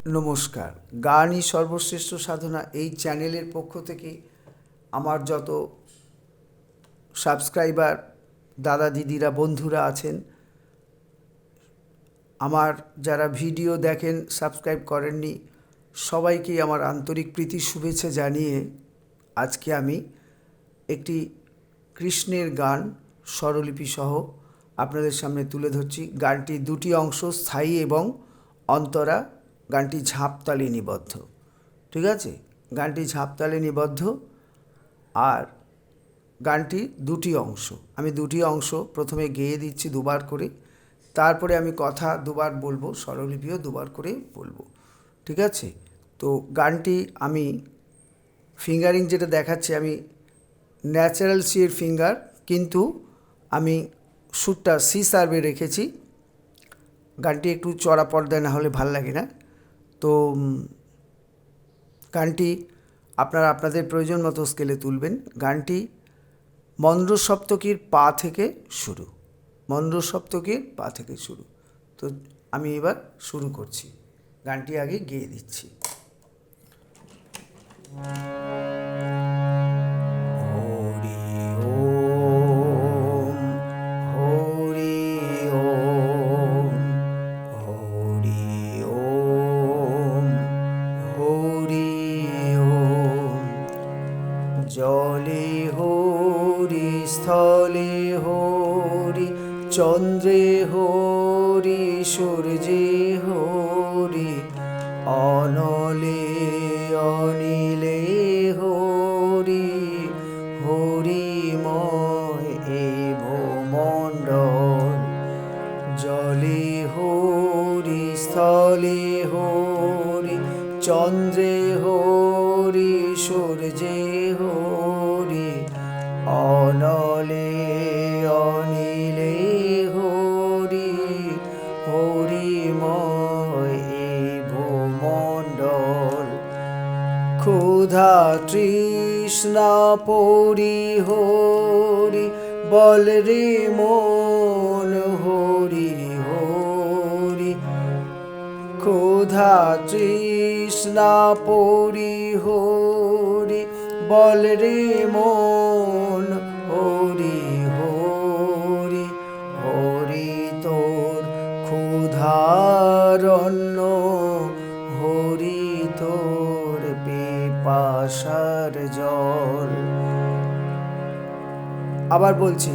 নমস্কার। গানই সর্বশ্রেষ্ঠ সাধনা এই চ্যানেলের পক্ষ থেকে আমার যত সাবস্ক্রাইবার দাদা দিদিরা বন্ধুরা আছেন, আমার যারা ভিডিও দেখেন সাবস্ক্রাইব করেননি, সবাইকেই আমার আন্তরিক প্রীতি শুভেচ্ছা জানিয়ে আজকে আমি একটি কৃষ্ণের গান স্বরলিপি সহ আপনাদের সামনে তুলে ধরছি। গানটি দুটি অংশ, স্থায়ী এবং অন্তরা। গানটি ঝাঁপতালে নিবদ্ধ। ঠিক আছে, গানটি ঝাঁপতালে নিবদ্ধ। আর গানটি দুটি অংশ, আমি দুটি অংশ প্রথমে গেয়ে দিচ্ছি দুবার করে, তারপরে আমি কথা দুবার বলবো, স্বরলিপিও দুবার করে বলবো। ঠিক আছে, তো গানটি আমি ফিঙ্গারিং যেটা দেখাচ্ছি, আমি ন্যাচারাল সির ফিঙ্গার, কিন্তু আমি সুরটা সি সার্ভে রেখেছি। গানটি একটু চড়া পর্দায় না হলে ভাল লাগে না। তো গানটি আপনারা আপনাদের প্রয়োজন মতো স্কেলে তুলবেন। গানটি মন্দ্র সপ্তকীর পা থেকে শুরু, মন্দ্র সপ্তকীর পা থেকে শুরু। তো আমি এবার শুরু করছি, গানটি আগে গেয়ে দিচ্ছি। হরি ওম, হরি ওম, হরি ওম, হরি ওম। জলে হরি, স্থলে হরি, চন্দ্রে হরি, সূর্যে হরি, অনলে অনিলে হরি, হরিময় এই ভূমণ্ডল। জলে হরি, স্থলে হরি, চন্দ্রে হরি, সূর্যে হরি, অনলে অনিলে হরি, হরিময় এই ভূমণ্ডল। ক্ষুধা তৃষ্ণা পরিহরি, বল রে মন হরি হরি। ক্ষুধা তৃষ্ণা পরিহরি, বল রে মন হরি হরি। হরি তোর ক্ষুধারণ্য, হরি তোর পিপাসার জল। আবার বলছি,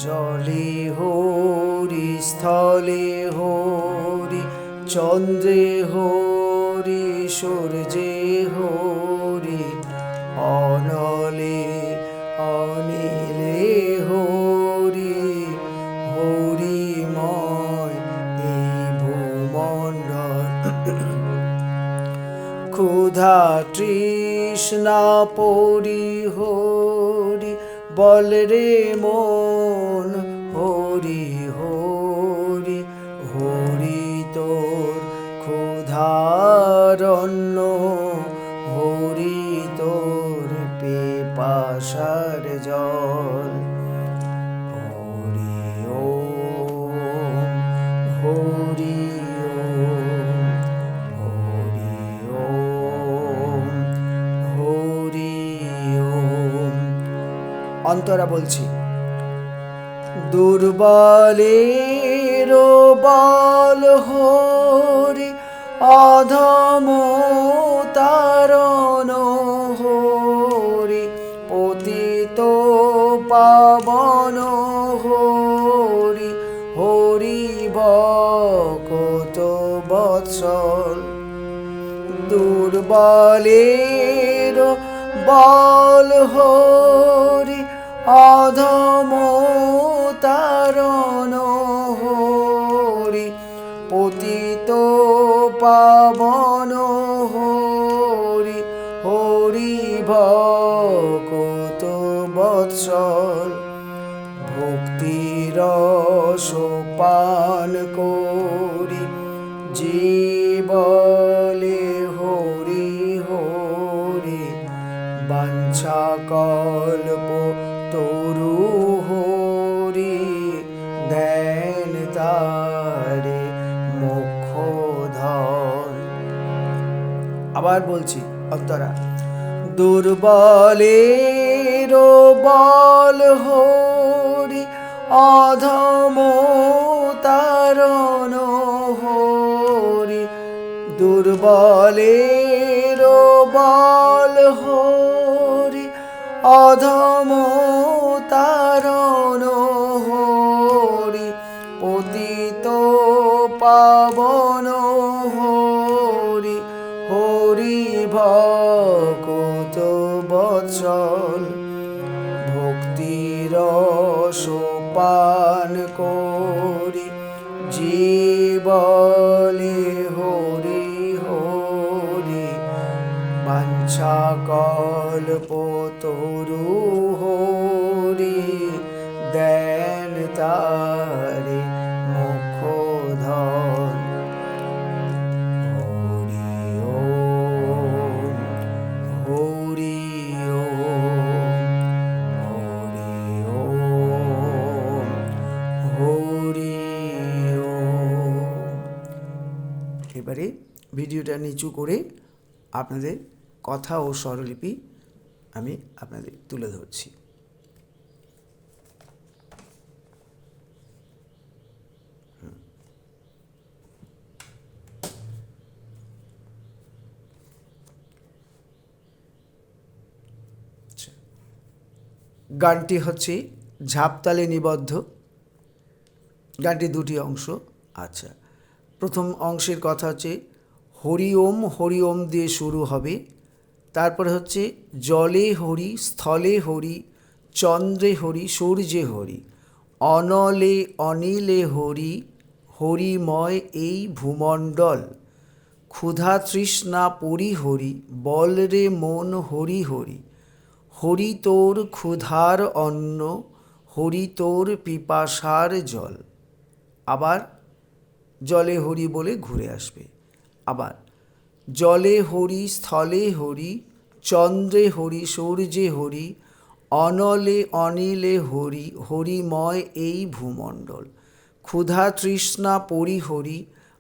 জলে হরি, স্থলে হরি, চন্দ্রে হরি, সূর্যে হরি, অনলে অনিলে হরি, হরিময় এই ভূমণ্ডল। ক্ষুধা তৃষ্ণা পরিহরি, বল রে মন হরি হরি। হরি তোর ক্ষুধারণ্য, হরি তোর পিপাসার জল। হরি ওম, হরি ওম, হরি ওম, হরি ওম। অন্তরা বলছি, দুর্বলের বল হরি, অধম তারণ হরি, পতিত পাবন হরি, হরি ভকত বৎসল। দুর্বলের বল হরি, অধম তারণ হরি, পতিত পাবন হরি, হরি ভকত বৎসল। ভক্তিরস পান করি, জীবলে হরি হরি, বাঞ্ছা কল্প তরু হরি, ধ্যান তারে মোক্ষ ধন। আবার বলছি অন্তরা। দুর্বলের বল হরি, অধম তারণ হরি। দুর্বলের বল হরি, অধম তারণ হরি। পতিত পাবন হরি, হরি ভকত বৎসল। ভক্তির সোপান করি, জীবলে হরি হরি। বাঞ্ছা কল্পতরু হরি, দেন তারে মোক্ষ ধন। হরি ওম, হরি ওম, হরি ওম। এবারে ভিডিওটা নিচু করে আপনাদের কথা ও স্বরলিপি আমি আপনাদের তুলে ধরছি। গানটি হচ্ছে ঝাপতালে নিবদ্ধ। গানটি দুটি অংশ। আচ্ছা, প্রথম অংশের কথা হচ্ছে হরি ওম দিয়ে শুরু হবে। তারপরে হচ্ছে জলে হরি, স্থলে হরি, চন্দ্রে হরি, সূর্যে হরি। অনলে অনিলে হরি, হরিময় এই ভূমণ্ডল। ক্ষুধা তৃষ্ণা পরিহরি, বল রে মন হরি হরি। হরি তোর ক্ষুধার অন্ন, হরি তোর পিপাসার জল। আবার জলে হরি বলে ঘুরে আসবে। আবার জলে হরি, স্থলে হরি, চন্দ্রে হরি, সূর্যে হরি। অনলে অনিলে হরি, হরিময় এই ভূমণ্ডল। ক্ষুধা তৃষ্ণা পরিহরি,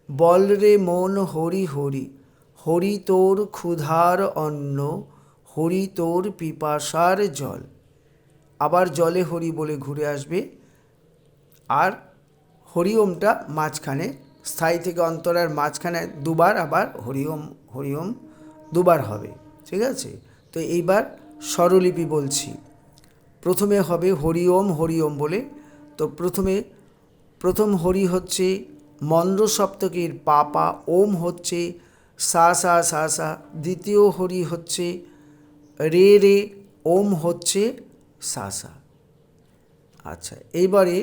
বল রে মন হরি হরি। হরি তোর ক্ষুধার অন্ন, হরি তোর পিপাসার জল। আবার জলে হরি বলে ঘুরে আসবে। আর হরিওমটা মাঝখানে, স্থায়ী থেকে অন্তরার মাঝখানে দুবার আবার হরিওম দুবার হবে। ঠিক আছে? তো এইবার স্বরলিপি বলছি। প্রথমে হবে হরিওম বলে। তো প্রথম হরি হচ্ছে মন্দ্র সপ্তকের পাপা, ওম হচ্ছে সা সা সা সা। দ্বিতীয় হরি হচ্ছে রে রে, ওম হচ্ছে সা সা। আচ্ছা, এইবারে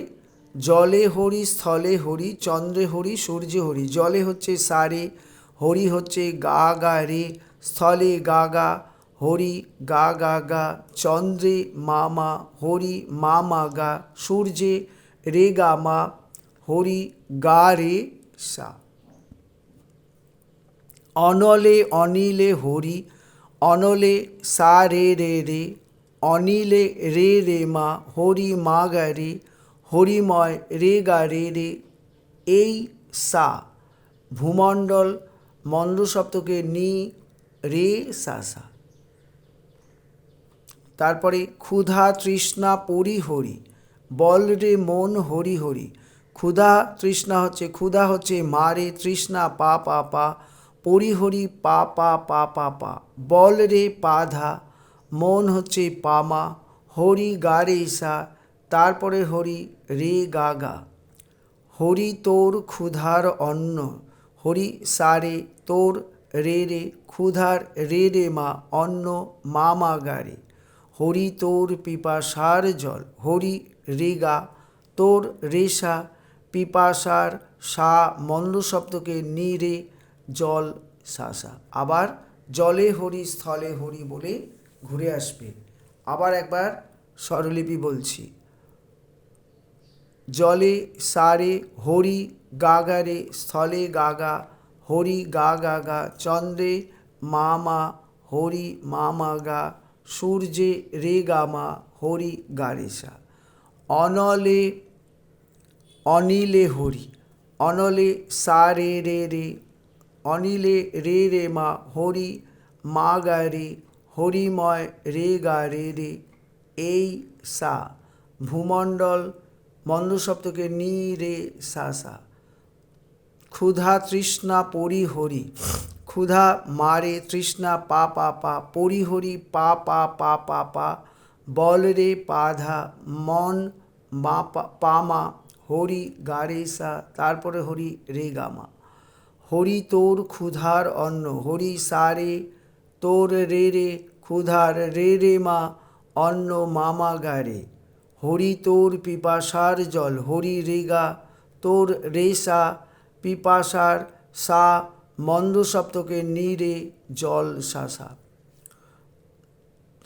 জলে হরি, স্থলে হরি, চন্দ্রে হরি, সূর্যে হরি। জলে হচ্ছে সা রে, হরি হচ্ছে গা গা রে, স্থলে গা গা, হরি গা গা গা, চন্দ্রে মা মা, হরি মা মা গা, সূর্যে রে গা মা, হরি গা রে সা। অনলে অনিলে হরি, অনলে সা রে রে রে, অনিলে রে রে মা, হরি মা গা রে, হরিময় রে গা রে রে। এই সা ভূমণ্ডল, মন্দ্র সপ্তকে নি রে সা সা। তারপরে ক্ষুধা তৃষ্ণা পরিহরি, বল রে মন হরি হরি। ক্ষুধা তৃষ্ণা হচ্ছে, ক্ষুধা হচ্ছে মা রে, তৃষ্ণা পা পা পা, পরিহরি পা পা পা পা পা, বল রে পা ধা, মন হচ্ছে পামা, হরি গা রে সা। তারপরে হরি রে গা গা। হরি তোর ক্ষুধার অন্ন, হরি সা রে, তোর রে রে, ক্ষুধার রে রে মা, অন্ন মা মা গা রে। হরি তোর পিপাসার জল, হরি রে গা, তোর রে সা, পিপাসার সা মন্দ সপ্তকে নি রে, জল সা সা। আবার জলে হরি, স্থলে হরি বলে ঘুরে আসবে। আবার একবার স্বরলিপি বলছি। জলে সা রে, হরি গা গা রে, স্থলে গা গা, হরি গা গা গা, চন্দ্রে মা মা, হরি মা মা গা, সূর্যে রে গা মা, হরি গা রে সা। অনলে অনিলে হরি, অনলে সা রে রে রে, অনিলে রে রে মা, হরি মা গা রে, হরিময় রে গা রে রে, এই সা। ভূমণ্ডল মন্দ সপ্তকে নি রে সা সা। ক্ষুধা তৃষ্ণা পরিহরি, ক্ষুধা মারে তৃষ্ণা পা পা পা, পরিহরি পা পা পা পা পা, বল রে পাধা, মন মা পা মা, হরি গা রে সা, তারপরে হরি রে গা মা। হরি তোর ক্ষুধার অন্ন, হরি সা রে, তোর রে রে, ক্ষুধার রে রে মা, অন্ন মামা গা রে। হরি তোর পিপাসার জল, হরি রে গা, তোর রে সা, পিপাসার সা, মন্দ সপ্তকে নি রে, জল সা সা।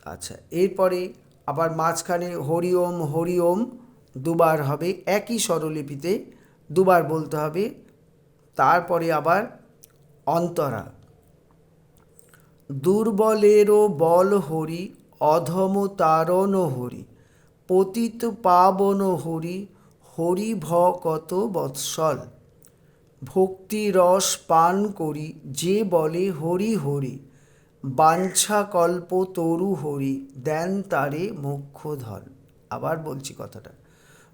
আচ্ছা, এরপরে আবার মাঝখানে হরি ওম দুবার হবে, একই স্বরলিপিতে দুবার বলতে হবে। তারপরে আবার অন্তরা। দুর্বলেরও বল হরি, অধম তারণ হরি, পতিত পাবন হরি, হরি ভকত বৎসল। ভক্তি রস পান করি, যে বলে হরি হরি, বাঞ্ছা কল্প তরু হরি, দেন তারে মোক্ষ ধন। আবার বলছি কথাটা।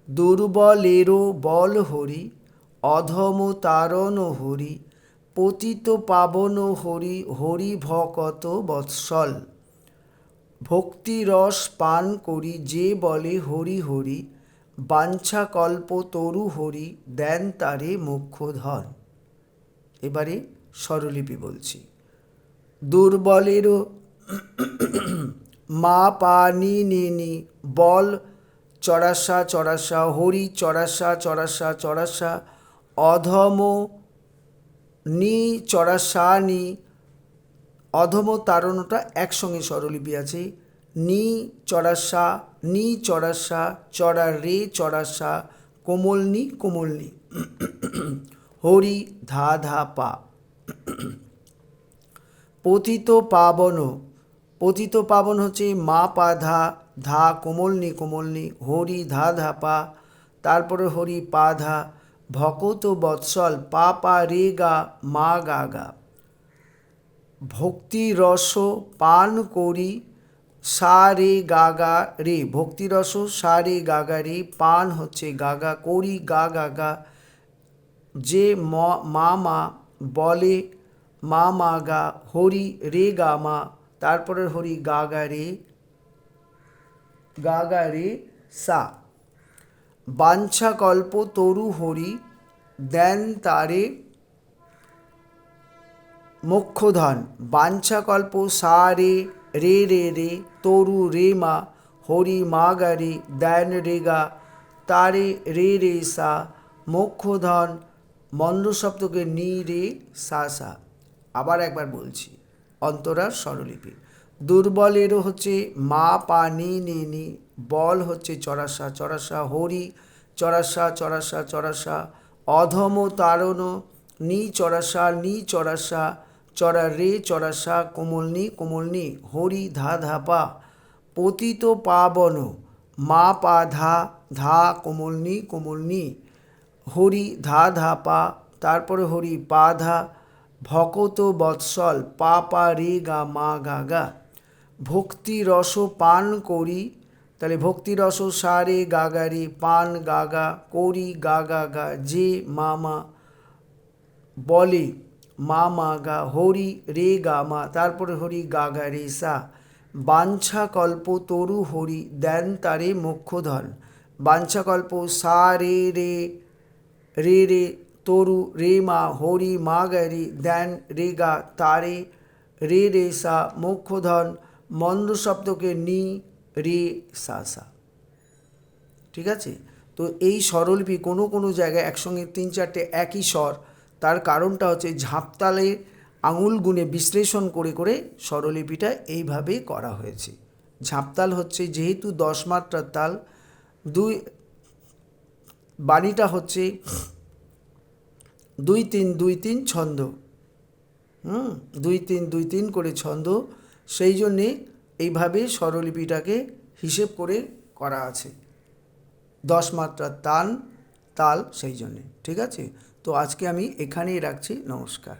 দুর্বলেরও বল হরি, অধম তারণ হরি, পতিত পাবন হরি, হরি ভকত বৎসল। ভক্তি রস পান করি, যে বলে হরি হরি, বাঞ্ছা কল্প তরু হরি, দেন তারে মোক্ষ ধন। এবারে স্বরলিপি বলছি। দুর্বলেরও মা পা নি নি নি, বল চড়াসা চড়াসা, হরি চড়াসা চড়াসা চড়াসা, অধম নি চড়াসা নি, অধম তারণটা একসঙ্গে স্বরলিপি আছে। নি চড়াসা, নি চড়াসা, চড়া রে চড়াসা, কোমলনি কোমলনি, হরি ধা ধা পা। পতিত পাবন, পতিত পাবন হচ্ছে মা পা ধা, ধা কোমলনি কোমলনি, হরি ধা ধা পা, তারপরে হরি পা ধা, ভকত বৎসল পা পা রে গা মা গা গা। ভক্তি রস পান করি, সা রে গা গা রে, ভক্তি রস সা রে গা গা রে, পান হচ্ছে গা গা, করি গা গা গা, যে মা মা বলে মা মা গা, হরি রে গা মা, তারপরে হরি গা গা রে সা। বাঞ্ছা কল্প তরু হরি, দেন তারে মোক্ষধন। বাঞ্ছা কল্প সা রে রে রে রে, তরু রে মা, হরি মা গা রে, দেন রে গা, তারে রে রে সা, মোক্ষধন মন্দ সপ্তকে নি রে সা সা। আবার একবার বলছি অন্তরার স্বরলিপি। দুর্বলেরও হচ্ছে মা পা নি নি নি, বল হচ্ছে চড়াসা চড়াসা, হরি চড়াসা চড়াসা চড়াসা, অধম তারণ নি চড়াসা নি চড়াসা, চড়া রে চড়াসা, কোমলনি কোমলনি, হরি ধা ধা পা। পতিত পাবন মা পা ধা, ধা কোমলনি কোমলনি, হরি ধা ধা পা, তারপরে হরি পা ধা, ভকত বৎসল পা পা রে গা মা গা গা। ভক্তি রস পান করি, তাহলে ভক্তি রস সা রে গা গা রে, পান গা গা, করি গা গা গা, যে মা মা বলে মা মা গা, হরি রে গা মা, তারপরে হরি গা গা রে সা। বাঞ্ছা কল্প তরু হরি, দেন তারে মোক্ষধন। বাঞ্ছা কল্প সা রে রে রে রে, তরু রে মা, হরি মা গা রে, দেন রে গা, তারে রে রে সা, মোক্ষধন মন্দ শব্দকে নি রে সা সা। ঠিক আছে? তো এই স্বরলিপি কোনো কোনো জায়গায় একসঙ্গে 3-4টে একই স্বর, তার কারণটা হচ্ছে ঝাঁপতালে আঙুল গুনে বিশ্লেষণ করে করে স্বরলিপিটা এইভাবে করা হয়েছে। ঝাঁপতাল হচ্ছে যেহেতু 10 মাত্রার তাল, বাণীটা হচ্ছে 2-3-2-3 ছন্দ, 2-3-2-3 করে ছন্দ, সেই জন্যে এইভাবে স্বরলিপিটাকে হিসেব করে করা আছে। 10 মাত্রার তাল সেই জন্যে। ঠিক আছে? তো আজকে আমি এখানেই রাখছি। নমস্কার।